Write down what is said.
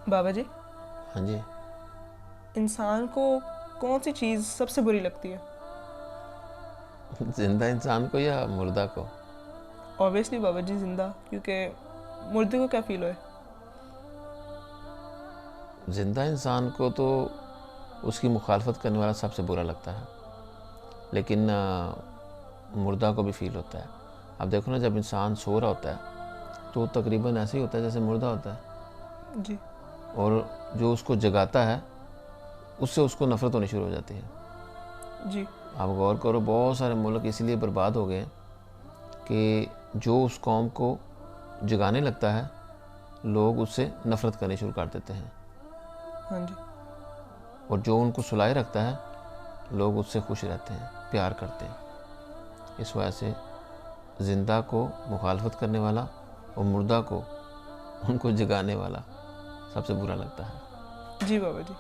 بابا جی، ہاں جی. انسان کو کون سی چیز سب سے بری لگتی ہے؟ زندہ انسان کو یا مردہ کو؟ اوبیسلی بابا جی زندہ، کیونکہ مردے کو کیا فیل ہوئے؟ زندہ انسان کو تو اس کی مخالفت کرنے والا سب سے برا لگتا ہے، لیکن مردہ کو بھی فیل ہوتا ہے. اب دیکھو نا، جب انسان سو رہا ہوتا ہے تو تقریباً ایسے ہی ہوتا ہے جیسے مردہ ہوتا ہے، جی اور جو اس کو جگاتا ہے اس سے اس کو نفرت ہونی شروع ہو جاتی ہے. جی آپ غور کرو، بہت سارے ملک اس لیے برباد ہو گئے ہیں کہ جو اس قوم کو جگانے لگتا ہے لوگ اس سے نفرت کرنی شروع کر دیتے ہیں، ہاں جی اور جو ان کو سلائے رکھتا ہے لوگ اس سے خوش رہتے ہیں، پیار کرتے ہیں. اس وجہ سے زندہ کو مخالفت کرنے والا اور مردہ کو ان کو جگانے والا سب سے برا لگتا ہے. جی بابا جی.